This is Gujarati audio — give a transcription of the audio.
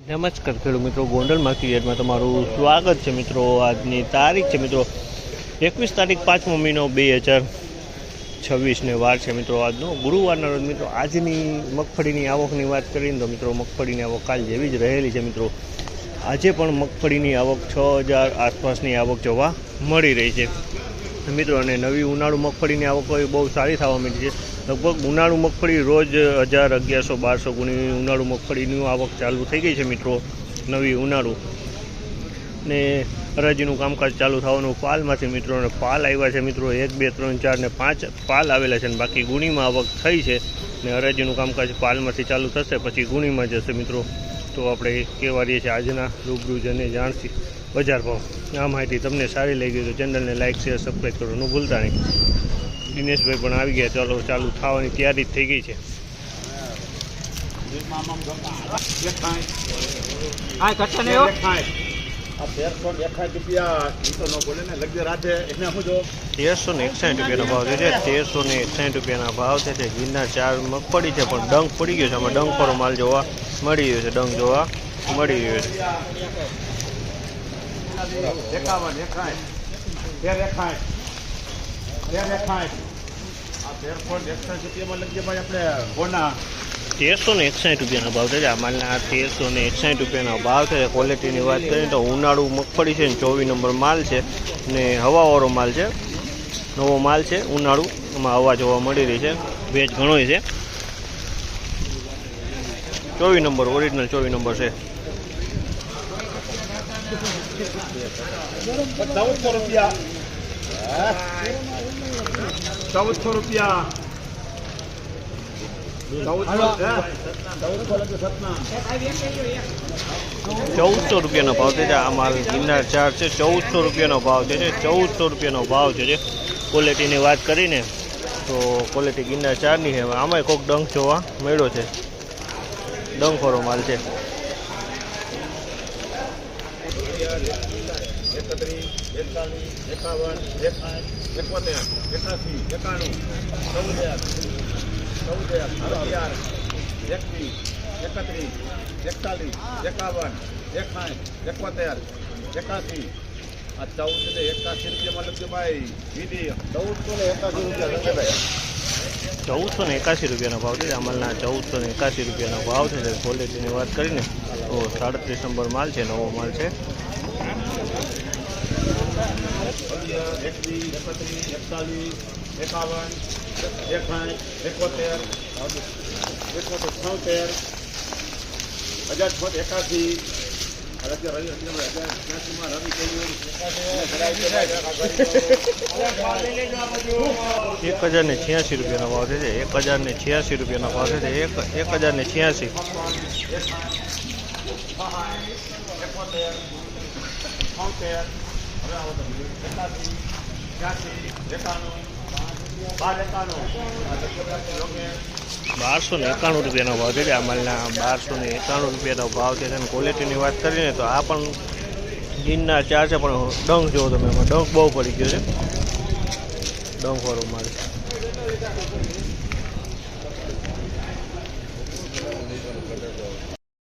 નમસ્કાર ખેડૂત મિત્રો, ગોંડલ માર્કેટમાં તમારું સ્વાગત છે મિત્રો। આજની તારીખ છે મિત્રો 21 તારીખ 5મો મહિનો 2026 વાર છે મિત્રો। આજનો ગુરુવારના રોજ મિત્રો આજની મગફળીની આવકની વાત કરીએ તો મિત્રો મગફળીની આવક કાલ જેવી જ રહેલી છે મિત્રો। આજે પણ મગફળીની આવક 6000 આસપાસની આવક જોવા મળી રહી છે મિત્રો। અને નવી ઉનાળુ મગફળીની આવક બહુ સારી થવા માંડી છે। લગભગ ઉનાળુ મગફળી રોજ 1000, 1100, 1200 ગુણી ઉનાળુ મગફળીની આવક ચાલુ થઈ ગઈ છે મિત્રો। નવી ઉનાળુ ને હરાજીનું કામકાજ ચાલુ થવાનું પાલમાંથી મિત્રો, અને પાલ આવ્યા છે મિત્રો 1, 2, 3, 4 ને 5 પાલ આવેલા છે, અને બાકી ગુણીમાં આવક થઈ છે ને હરાજીનું કામકાજ પાલમાંથી ચાલુ થશે પછી ગુણીમાં જશે મિત્રો। તો આપણે કહેવા રહીએ છીએ આજના રૂબરૂ જને જાણશી બજાર ભાવ। આ માહિતી તમને સારી લાગી તો ચેનલને લાઇક, શેર, સબસ્ક્રાઈબ કરવાનું ભૂલતા નહીં। દિનેશભાઈ પણ આવી ગયા, ચાલો ચાલુ થવાની તૈયારી થઈ ગઈ છે। ₹1361 ભાવ છે, 1361 ભાવ છે। ગિરનાર 4 મગફળી છે પણ ડંખ પડી ગયો છે, આમાં ડંખ પર માલ જોવા મળી રહ્યો છે, ડંખ જોવા મળી રહ્યો છે। ₹1361 ભાવ છે। આ માલના ₹1361 ભાવ છે। ક્વોલિટીની વાત કરીએ તો ઉનાળુ મગફળી છે ને 24 નંબર માલ છે ને હવાવાળો માલ છે, નવો માલ છે ઉનાળુ, એમાં હવા જોવા મળી રહી છે, ભેજ ઘણો છે। 24 નંબર ઓરિજિનલ 24 નંબર છે। ₹1400 ₹1400 ભાવ છે। આ માલ ગિરનાર 4 છે, ₹1400 ભાવ છે। ₹1400 ભાવ છે। ક્વોલિટીની વાત કરીને તો ક્વોલિટી ગિરનાર 4ની છે। આમાંય કોઈક ડંખ જોવા મળ્યો છે, ડંખવાળો માલ છે। 1481 ભાવ છે। અમલના ₹1481 ભાવ છે। ક્વોલિટીની વાત કરીને તો 37 નંબર માલ છે, નવો માલ છે। 1086 ભાવ છે। 1086 ભાવ છે। 1086 ₹1291 ભાવ છે। આ માલના ₹1291 ભાવ છે। અને ક્વોલિટીની વાત કરીને તો આ પણ ગિરનાર 4 છે પણ ડંખ જોવો તમે, એમાં ડંખ બહુ પડી ગયો છે, ડંખવાળો માલ છે।